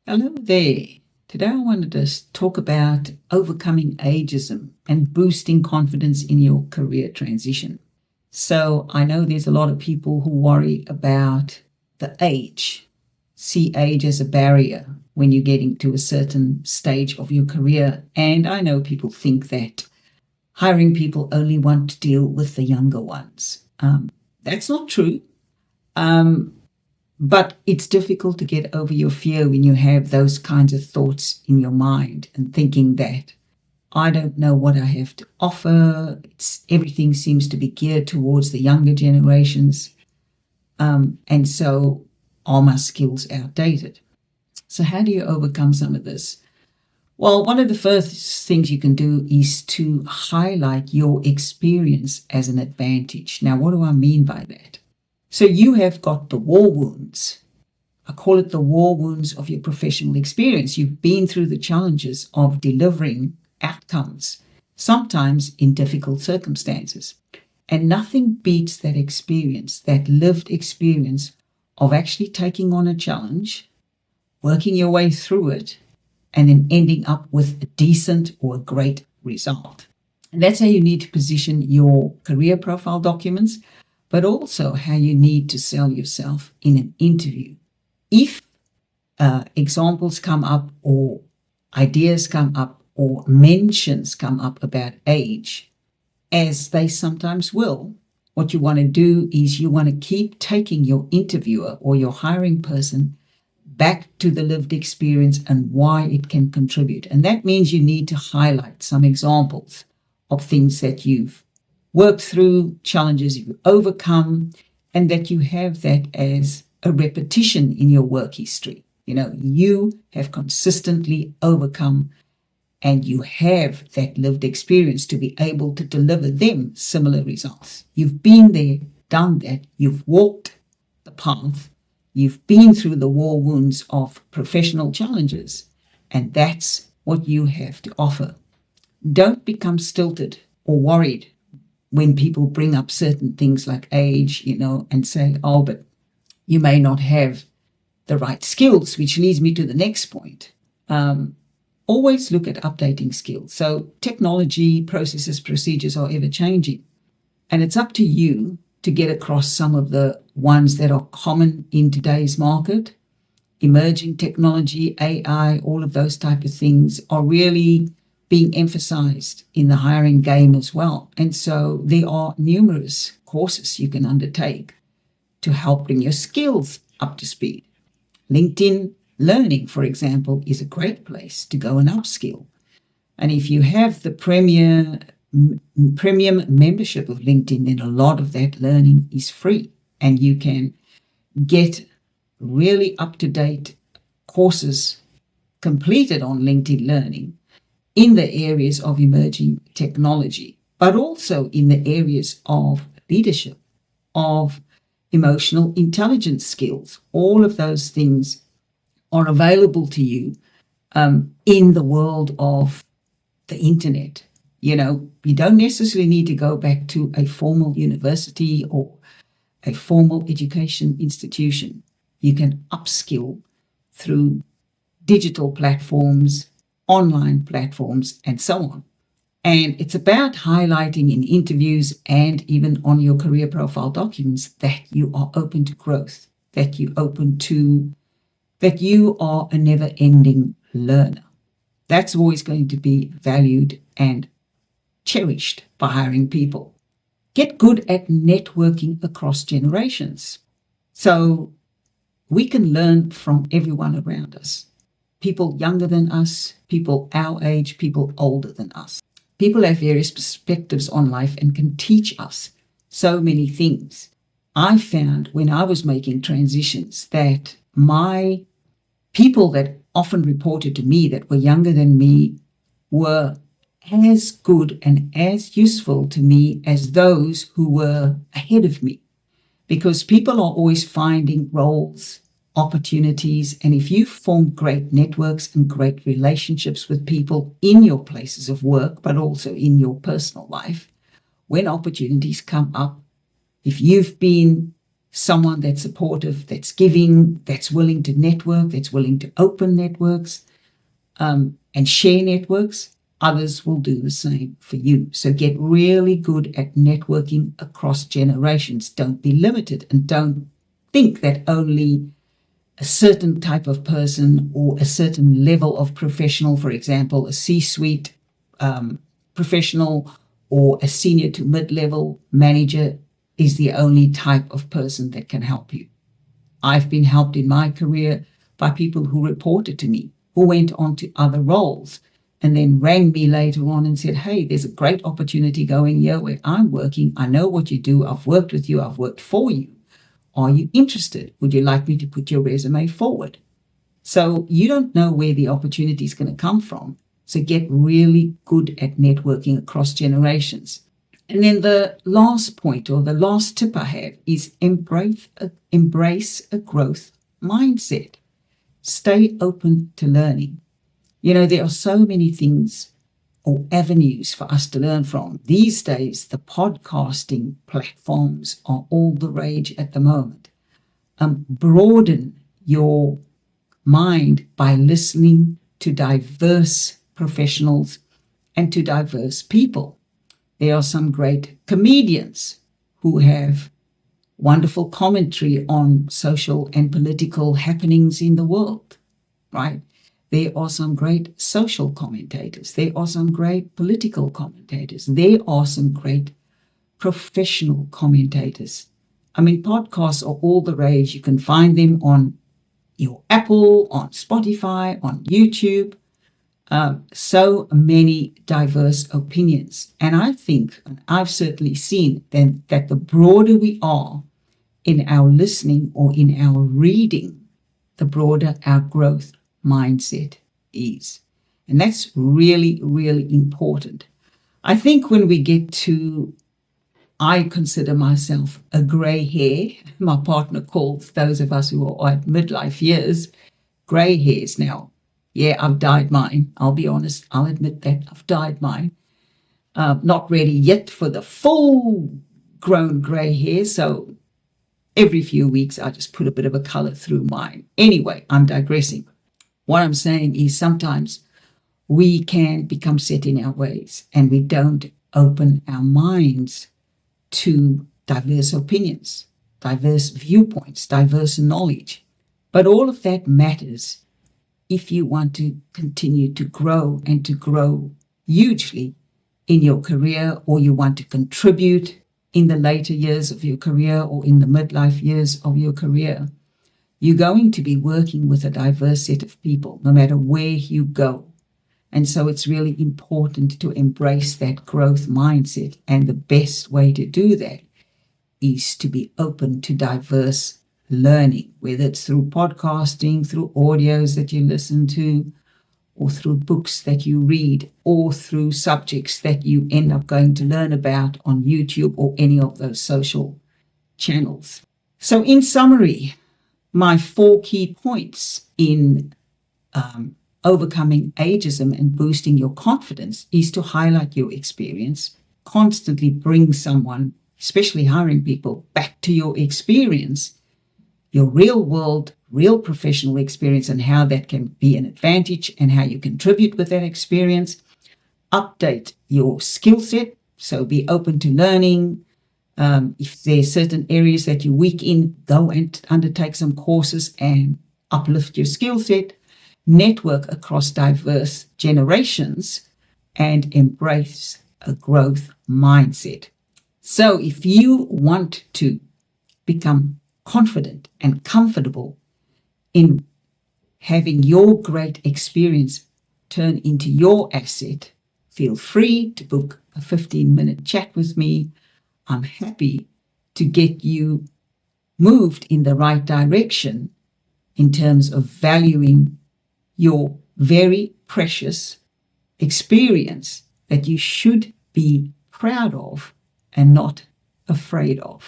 Hello there. Today I wanted to talk about overcoming ageism and boosting confidence in your career transition. So I know there's a lot of people who worry about the age, see age as a barrier when you're getting to a certain stage of your career. And I know people think that hiring people only want to deal with the younger ones. That's not true. But it's difficult to get over your fear when you have those kinds of thoughts in your mind and thinking that I don't know what I have to offer. Everything seems to be geared towards the younger generations. And so are my skills outdated? So how do you overcome some of this? Well, one of the first things you can do is to highlight your experience as an advantage. Now, what do I mean by that? So you have got the war wounds. I call it the war wounds of your professional experience. You've been through the challenges of delivering outcomes, sometimes in difficult circumstances. And nothing beats that experience, that lived experience of actually taking on a challenge, working your way through it, and then ending up with a decent or a great result. And that's how you need to position your career profile documents, but also how you need to sell yourself in an interview. If examples come up or ideas come up or mentions come up about age, as they sometimes will, what you want to do is you want to keep taking your interviewer or your hiring person back to the lived experience and why it can contribute. And that means you need to highlight some examples of things that you've worked through, challenges you've overcome, and that you have that as a repetition in your work history. You have consistently overcome and you have that lived experience to be able to deliver them similar results. You've been there, done that, you've walked the path, you've been through the war wounds of professional challenges, and that's what you have to offer. Don't become stilted or worried when people bring up certain things like age, and say, oh, but you may not have the right skills, which leads me to the next point. Always look at updating skills. So technology, processes, procedures are ever changing. And it's up to you to get across some of the ones that are common in today's market. Emerging technology, AI, all of those type of things are really being emphasized in the hiring game as well. And so there are numerous courses you can undertake to help bring your skills up to speed. LinkedIn Learning, for example, is a great place to go and upskill. And if you have the premium membership of LinkedIn, then a lot of that learning is free. And you can get really up-to-date courses completed on LinkedIn Learning in the areas of emerging technology, but also in the areas of leadership, of emotional intelligence skills. All of those things are available to you in the world of the internet. You don't necessarily need to go back to a formal university or a formal education institution. You can upskill through digital platforms, online platforms, and so on. And it's about highlighting in interviews and even on your career profile documents that you are open to growth, that you are a never-ending learner. That's always going to be valued and cherished by hiring people. Get good at networking across generations. So we can learn from everyone around us. People younger than us, people our age, people older than us. People have various perspectives on life and can teach us so many things. I found when I was making transitions that my people that often reported to me that were younger than me were as good and as useful to me as those who were ahead of me. Because people are always finding roles, opportunities, and if you form great networks and great relationships with people in your places of work, but also in your personal life, when opportunities come up, if you've been someone that's supportive, that's giving, that's willing to network, that's willing to open networks and share networks, others will do the same for you. So get really good at networking across generations. Don't be limited, and don't think that only a certain type of person or a certain level of professional, for example, a C-suite professional or a senior to mid-level manager, is the only type of person that can help you. I've been helped in my career by people who reported to me, who went on to other roles and then rang me later on and said, hey, there's a great opportunity going here where I'm working. I know what you do. I've worked with you. I've worked for you. Are you interested? Would you like me to put your resume forward? So you don't know where the opportunity is going to come from. So get really good at networking across generations. And then the last point, or the last tip I have, is embrace a growth mindset. Stay open to learning. You know, there are so many things or avenues for us to learn from. These days, the podcasting platforms are all the rage at the moment. Broaden your mind by listening to diverse professionals and to diverse people. There are some great comedians who have wonderful commentary on social and political happenings in the world, right? There are some great social commentators. There are some great political commentators. There are some great professional commentators. I mean, podcasts are all the rage. You can find them on your Apple, on Spotify, on YouTube. So many diverse opinions. And I think, and I've certainly seen that the broader we are in our listening or in our reading, the broader our growth mindset is. And that's really, really important. I think when we get to, I consider myself a grey hair. My partner calls those of us who are at midlife years grey hairs now. Yeah, I've dyed mine. I'll be honest. I'll admit that I've dyed mine. Not ready yet for the full grown grey hair. So every few weeks, I just put a bit of a color through mine. Anyway, I'm digressing. What I'm saying is sometimes we can become set in our ways and we don't open our minds to diverse opinions, diverse viewpoints, diverse knowledge. But all of that matters if you want to continue to grow and to grow hugely in your career, or you want to contribute in the later years of your career or in the midlife years of your career. You're going to be working with a diverse set of people, no matter where you go. And so it's really important to embrace that growth mindset. And the best way to do that is to be open to diverse learning, whether it's through podcasting, through audios that you listen to, or through books that you read, or through subjects that you end up going to learn about on YouTube or any of those social channels. So in summary, my 4 key points in overcoming ageism and boosting your confidence is to highlight your experience, constantly bring someone, especially hiring people, back to your experience, your real world, real professional experience, and how that can be an advantage and how you contribute with that experience. Update your skill set, so be open to learning. If there's certain areas that you're weak in, go and undertake some courses and uplift your skill set. Network across diverse generations and embrace a growth mindset. So if you want to become confident and comfortable in having your great experience turn into your asset, feel free to book a 15-minute chat with me. I'm happy to get you moved in the right direction in terms of valuing your very precious experience that you should be proud of and not afraid of.